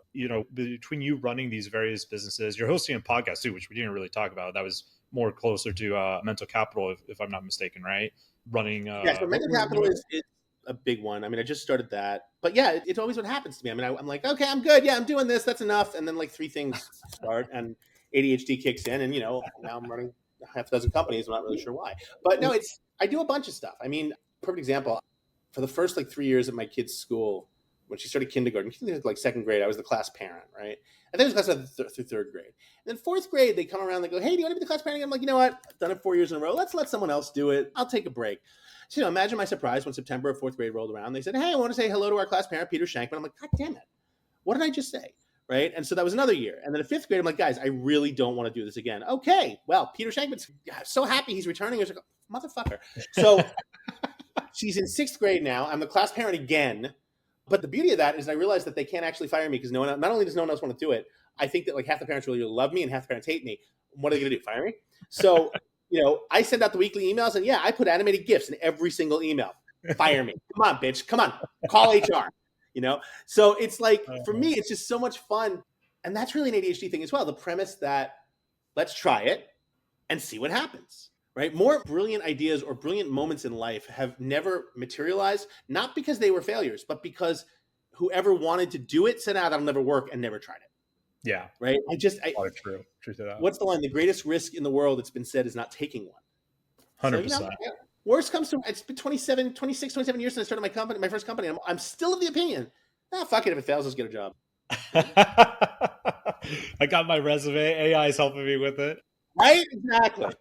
between you running these various businesses, you're hosting a podcast too, which we didn't really talk about. That was more closer to mental capital, if I'm not mistaken, right? Running. Yeah, so mental capital is a big one. I mean, I just started that. But yeah, it's always what happens to me. I mean, I'm like, okay, I'm good. Yeah, I'm doing this. That's enough. And then like 3 things start and ADHD kicks in. And, now I'm running half a dozen companies. I'm not really sure why. But no, I do a bunch of stuff. I mean, perfect example. For the first like 3 years at my kid's school, when she started kindergarten, like second grade, I was the class parent, right? I think it was class through third grade. And then fourth grade, they come around, they go, hey, do you want to be the class parent? I'm like, you know what? I've done it 4 years in a row. Let's let someone else do it. I'll take a break. So, imagine my surprise when September of fourth grade rolled around. They said, hey, I want to say hello to our class parent, Peter Shankman. I'm like, God damn it. What did I just say? Right? And so that was another year. And then at fifth grade, I'm like, guys, I really don't want to do this again. Okay, well, Peter Shankman's so happy he's returning. I was like, motherfucker. So she's in sixth grade now. I'm the class parent again. But the beauty of that is I realized that they can't actually fire me because not only does no one else want to do it, I think that like half the parents really love me and half the parents hate me. What are they going to do? Fire me? So, I send out the weekly emails and I put animated GIFs in every single email. Fire me. Come on, bitch. Come on. Call HR. So it's like, for me, it's just so much fun. And that's really an ADHD thing as well. The premise that let's try it and see what happens. Right? More brilliant ideas or brilliant moments in life have never materialized, not because they were failures, but because whoever wanted to do it said, that'll never work, and never tried it. Yeah. Right? True to that. What's the line? The greatest risk in the world, it's been said, is not taking one. 100%. So, worst comes to, it's been 27 years since I started my first company. I'm still of the opinion, fuck it. If it fails, let's get a job. I got my resume. AI is helping me with it. Right? Exactly.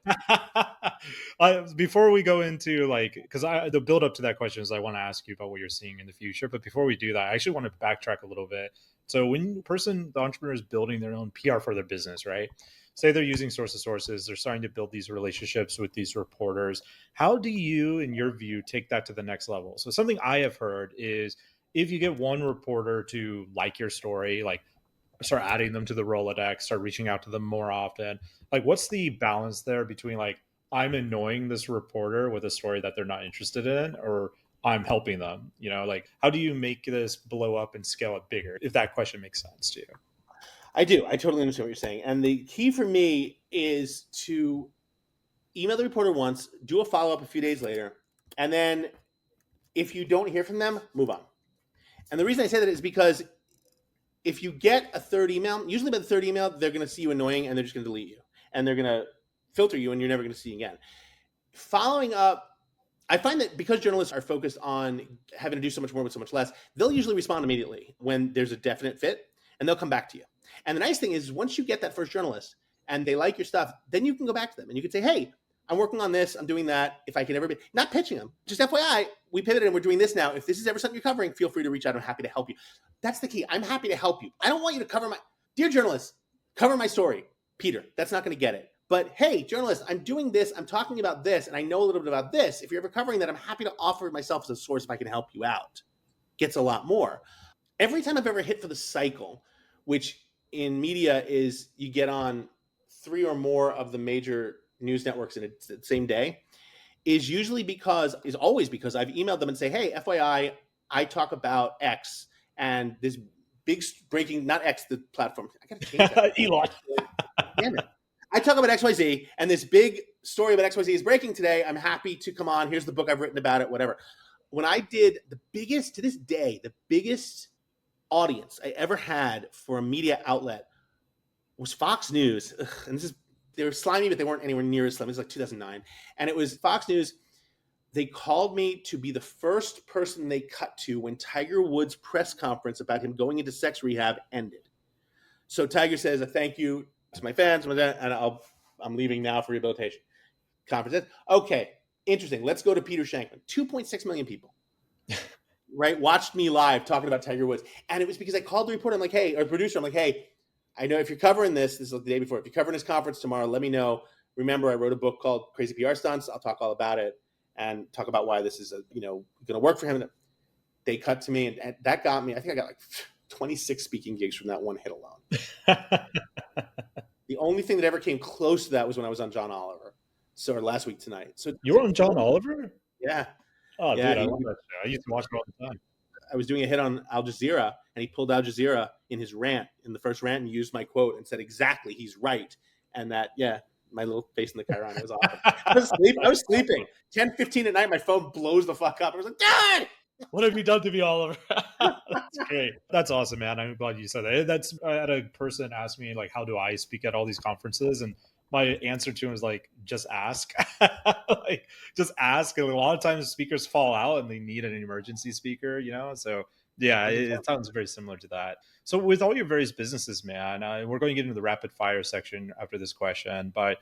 Before we go into because the build up to that question is I want to ask you about what you're seeing in the future. But before we do that, I actually want to backtrack a little bit. So when the entrepreneur is building their own PR for their business, right? Say they're using sources, they're starting to build these relationships with these reporters. How do you, in your view, take that to the next level? So something I have heard is if you get one reporter to like your story, start adding them to the Rolodex, start reaching out to them more often. What's the balance there between I'm annoying this reporter with a story that they're not interested in, or I'm helping them? How do you make this blow up and scale it bigger? If that question makes sense to you. I do. I totally understand what you're saying. And the key for me is to email the reporter once, do a follow-up a few days later, and then if you don't hear from them, move on. And the reason I say that is because if you get a third email, usually by the third email, they're going to see you annoying and they're just going to delete you. And they're going to filter you and you're never going to see again. Following up, I find that because journalists are focused on having to do so much more with so much less, they'll usually respond immediately when there's a definite fit, and they'll come back to you. And the nice thing is once you get that first journalist and they like your stuff, then you can go back to them and you can say, hey, I'm working on this, I'm doing that. If I can ever be, not pitching them, just FYI, we pivoted and we're doing this now. If this is ever something you're covering, feel free to reach out. I'm happy to help you. That's the key. I'm happy to help you. I don't want you to cover dear journalist, cover my story. Peter, that's not going to get it. But hey, journalist, I'm doing this, I'm talking about this, and I know a little bit about this. If you're ever covering that, I'm happy to offer myself as a source if I can help you out. Gets a lot more. Every time I've ever hit for the cycle, which in media is you get on 3 or more of the major news networks in the same day, is always because I've emailed them and say, hey, FYI, I talk about X and this big breaking, not X, the platform. I got to change that. Elon. Damn it. I talk about XYZ and this big story about XYZ is breaking today. I'm happy to come on. Here's the book I've written about it, whatever. When I did the biggest audience I ever had for a media outlet was Fox News. And they were slimy, but they weren't anywhere near as slimy. It was like 2009. And it was Fox News. They called me to be the first person they cut to when Tiger Woods' press conference about him going into sex rehab ended. So Tiger says, thank you to my fans, and I'm leaving now for rehabilitation. Conference. Okay, interesting. Let's go to Peter Shankman. 2.6 million people, right, watched me live talking about Tiger Woods. And it was because I called the reporter. I'm like, hey, or producer, I'm like, hey, I know if you're covering this is like the day before. If you're covering this conference tomorrow, let me know. Remember, I wrote a book called Crazy PR Stunts. I'll talk all about it and talk about why this is going to work for him. And they cut to me, and that got me. I think I got like 26 speaking gigs from that one hit alone. The only thing that ever came close to that was when I was on John Oliver. So last week tonight. So you were on John Oliver? Yeah. Oh, yeah, dude, I love that show. I used to watch it all the time. I was doing a hit on Al Jazeera, and he pulled Al Jazeera in his rant, in the first rant, and used my quote and said exactly, he's right. And that, my little face in the Chiron, it was awesome. I was sleeping. 10:15 at night, my phone blows the fuck up. I was like, Dad! What have you done to me, Oliver? That's great. That's awesome, man. I'm glad you said that. I had a person ask me, like, how do I speak at all these conferences? And my answer to him was like, just ask. Just ask. And a lot of times speakers fall out and they need an emergency speaker, So yeah, it sounds very similar to that. So with all your various businesses, man, we're going to get into the rapid fire section after this question, but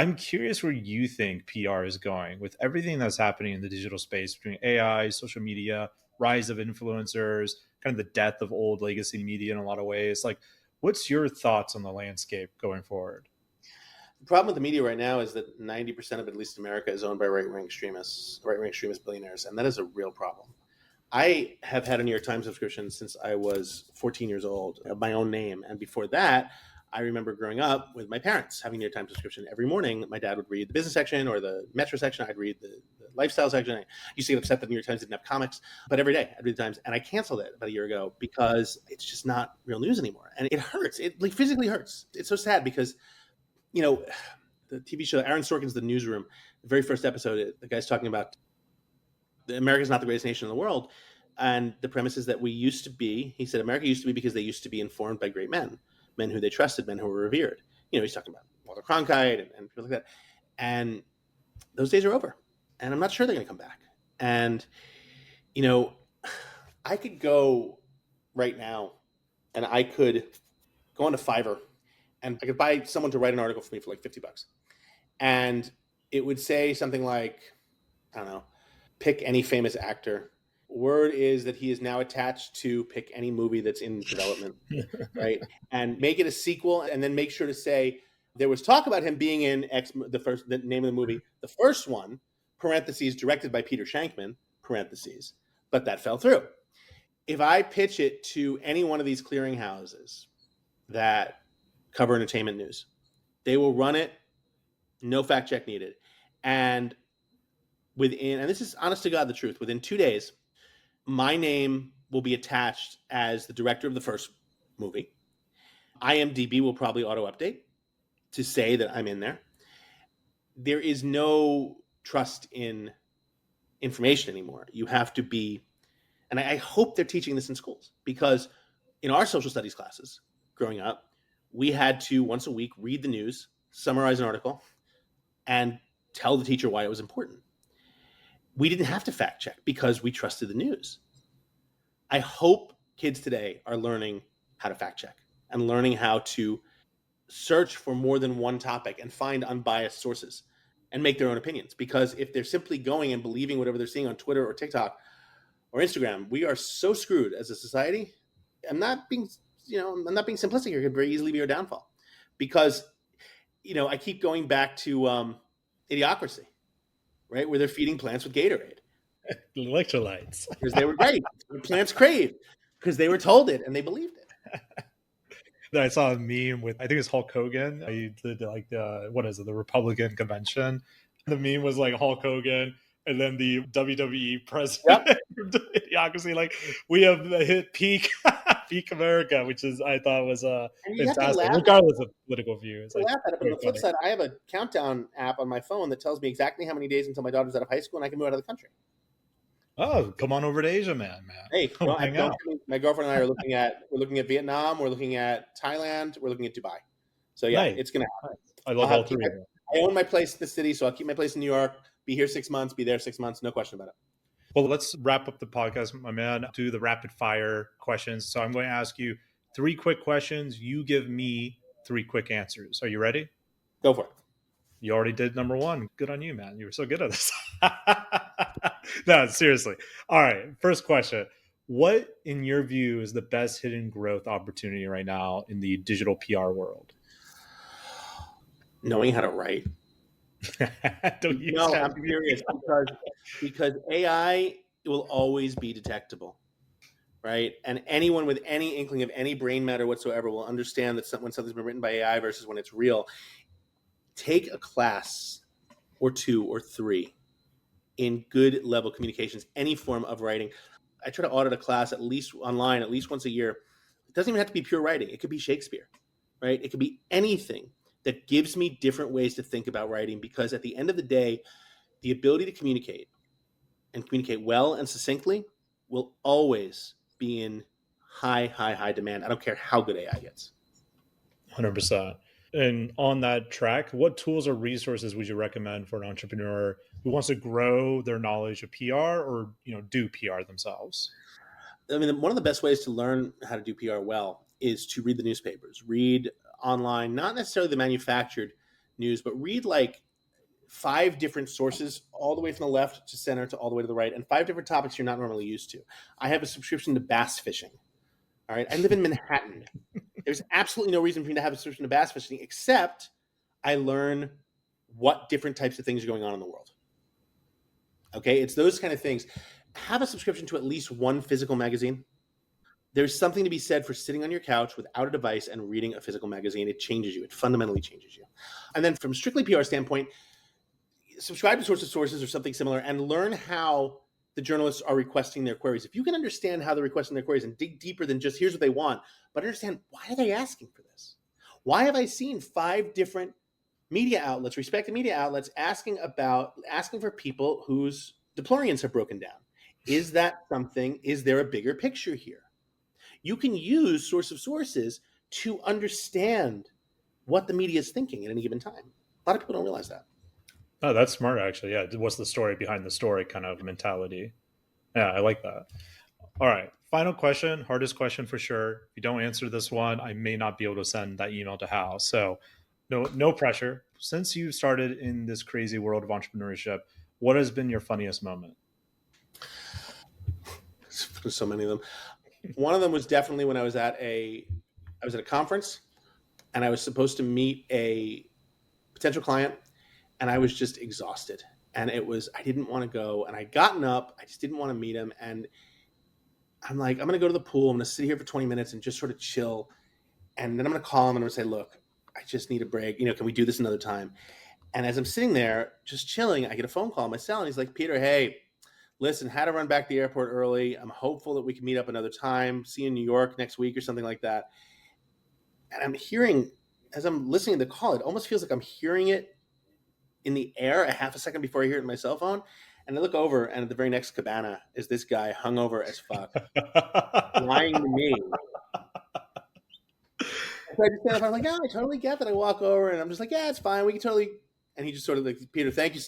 I'm curious where you think PR is going with everything that's happening in the digital space between AI, social media, rise of influencers, kind of the death of old legacy media in a lot of ways. Like, what's your thoughts on the landscape going forward? The problem with the media right now is that 90% of at least America is owned by right-wing extremist billionaires, and that is a real problem. I have had a New York Times subscription since I was 14 years old, of my own name, and before that, I remember growing up with my parents having a New York Times subscription. Every morning, my dad would read the business section or the Metro section. I'd read the lifestyle section. I used to get upset that the New York Times didn't have comics, but every day I'd read the Times. And I canceled it about a year ago because it's just not real news anymore. And it hurts. It like physically hurts. It's so sad because, the TV show, Aaron Sorkin's The Newsroom, the very first episode, the guy's talking about America's not the greatest nation in the world. And the premise is that he said, America used to be because they used to be informed by great men who they trusted, men who were revered. He's talking about Walter Cronkite and people like that. And those days are over. And I'm not sure they're going to come back. And, I could go right now and I could go onto Fiverr and I could buy someone to write an article for me for like $50. And it would say something like, I don't know, pick any famous actor. Word is that he is now attached to pick any movie that's in development, right? And make it a sequel, and then make sure to say there was talk about him being in the name of the movie, the first one, parentheses, directed by Peter Shankman, parentheses, but that fell through. If I pitch it to any one of these clearinghouses that cover entertainment news, they will run it, no fact check needed. And this is honest to God the truth, within 2 days, my name will be attached as the director of the first movie. IMDb will probably auto-update to say that I'm in there. There is no trust in information anymore. You have to be, and I hope they're teaching this in schools, because in our social studies classes growing up, we had to once a week read the news, summarize an article, and tell the teacher why it was important. We didn't have to fact check because we trusted the news. I hope kids today are learning how to fact check and learning how to search for more than one topic and find unbiased sources. and make their own opinions. Because if they're simply going and believing whatever they're seeing on Twitter or TikTok or Instagram, we are so screwed as a society. I'm not being simplistic here. It could very easily be our downfall, because I keep going back to Idiocracy, right, where they're feeding plants with Gatorade. Electrolytes. Because they were great. Plants crave because they were told it and they believed it. I saw a meme with, I think it's Hulk Hogan. He did like the Republican convention. The meme was like Hulk Hogan and then the WWE president. Yep. Idiocracy, like, we have hit peak America, which is, I thought was fantastic, regardless of political views. Like, laugh at it, but on the flip side, I have a countdown app on my phone that tells me exactly how many days until my daughter's out of high school and I can move out of the country. Oh, come on over to Asia, man. Hey, my girlfriend and I are looking at Vietnam, we're looking at Thailand, we're looking at Dubai. So yeah, nice. It's gonna happen. I love all three. I own my place in the city, so I'll keep my place in New York, be here 6 months, be there 6 months, no question about it. Well, let's wrap up the podcast, my man. Do the rapid fire questions. So I'm going to ask you 3 quick questions. You give me 3 quick answers. Are you ready? Go for it. You already did number 1. Good on you, man. You were so good at this. No, seriously. All right. First question. What, in your view, is the best hidden growth opportunity right now in the digital PR world? Knowing how to write. I'm serious, because AI will always be detectable, right? And anyone with any inkling of any brain matter whatsoever will understand that when something's been written by AI versus when it's real. Take a class or 2 or 3 in good level communications, any form of writing. I try to audit a class at least online, at least once a year. It doesn't even have to be pure writing. It could be Shakespeare, right? It could be anything that gives me different ways to think about writing, because at the end of the day, the ability to communicate and communicate well and succinctly will always be in high demand. I don't care how good AI gets. 100%. And on that track, what tools or resources would you recommend for an entrepreneur who wants to grow their knowledge of PR or, do PR themselves? I mean, one of the best ways to learn how to do PR well is to read the newspapers, read online, not necessarily the manufactured news, but read like 5 different sources, all the way from the left to center to all the way to the right, and 5 different topics you're not normally used to. I have a subscription to bass fishing. All right. I live in Manhattan. There's absolutely no reason for me to have a subscription to bass fishing, except I learn what different types of things are going on in the world. Okay. It's those kind of things. Have a subscription to at least one physical magazine. There's something to be said for sitting on your couch without a device and reading a physical magazine. It changes you. It fundamentally changes you. And then from strictly PR standpoint, subscribe to sources or something similar and learn how the journalists are requesting their queries. If you can understand how they're requesting their queries and dig deeper than just here's what they want, but understand, why are they asking for this? Why have I seen 5 different media outlets, respected media outlets, asking for people whose DePLOreans have broken down? Is that something? Is there a bigger picture here? You can use source of sources to understand what the media is thinking at any given time. A lot of people don't realize that. Oh, that's smart, actually. Yeah. What's the story behind the story kind of mentality? Yeah, I like that. All right. Final question, hardest question for sure. If you don't answer this one, I may not be able to send that email to Hal. So no pressure. Since you started in this crazy world of entrepreneurship, what has been your funniest moment? There's so many of them. One of them was definitely when I was at a conference and I was supposed to meet a potential client, and I was just exhausted. And I didn't want to go, and I'd gotten up, I just didn't want to meet him. And I'm like, I'm going to go to the pool. I'm going to sit here for 20 minutes and just sort of chill. And then I'm going to call him and I'm going to say, look, I just need a break. Can we do this another time? And as I'm sitting there just chilling, I get a phone call on my cell, and he's like, Peter, hey, listen, had to run back to the airport early. I'm hopeful that we can meet up another time. See you in New York next week or something like that. And I'm hearing, as I'm listening to the call, it almost feels like I'm hearing it in the air a half a second before I hear it in my cell phone. And I look over, and at the very next cabana is this guy hungover as fuck, lying to me. So I just stand up, I'm like, yeah, I totally get that. I walk over, and I'm just like, yeah, it's fine. We can totally. And he just sort of like, Peter, thank you.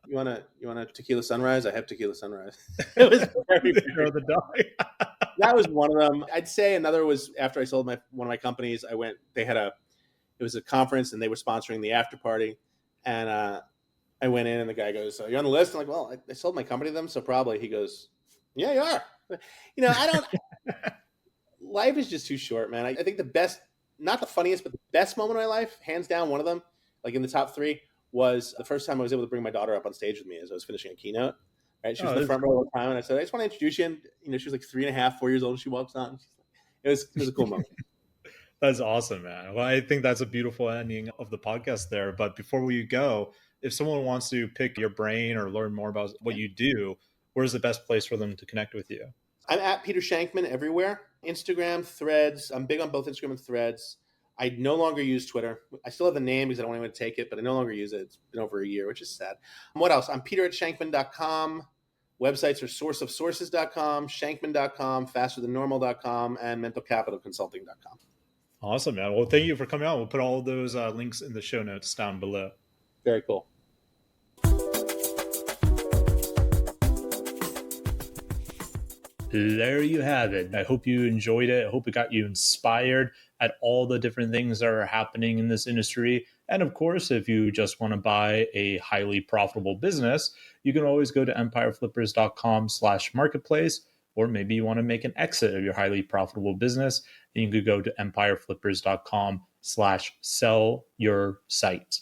You want a tequila sunrise? I have tequila sunrise. It was very the dog. That was one of them. I'd say another was after I sold one of my companies. They had a It was a conference, and they were sponsoring the after party. And I went in, and the guy goes, "You're on the list." I'm like, "Well, I sold my company to them, so probably." He goes, "Yeah, you are." I don't. Life is just too short, man. I think the best, not the funniest, but the best moment of my life, hands down, one of them, like in the top three, was the first time I was able to bring my daughter up on stage with me as I was finishing a keynote. Right, she was in the front row all the time, and I said, "I just want to introduce you." And she was like 3.5, 4 years old. And she walks on. It was a cool moment. That's awesome, man. Well, I think that's a beautiful ending of the podcast there. But before we go, if someone wants to pick your brain or learn more about what you do, where's the best place for them to connect with you? I'm at Peter Shankman everywhere. Instagram, Threads. I'm big on both Instagram and Threads. I no longer use Twitter. I still have the name because I don't want anyone to take it, but I no longer use it. It's been over a year, which is sad. What else? I'm peter@shankman.com. Websites are sourceofsources.com, shankman.com, fasterthannormal.com, and mentalcapitalconsulting.com. Awesome, man. Well, thank you for coming on. We'll put all of those links in the show notes down below. Very cool. There you have it. I hope you enjoyed it. I hope it got you inspired at all the different things that are happening in this industry. And of course, if you just want to buy a highly profitable business, you can always go to empireflippers.com/marketplace, or maybe you want to make an exit of your highly profitable business, and you could go to empireflippers.com/sell your site.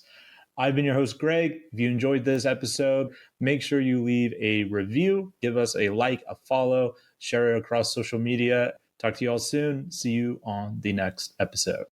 I've been your host, Greg. If you enjoyed this episode, make sure you leave a review, give us a like, a follow, share it across social media. Talk to you all soon. See you on the next episode.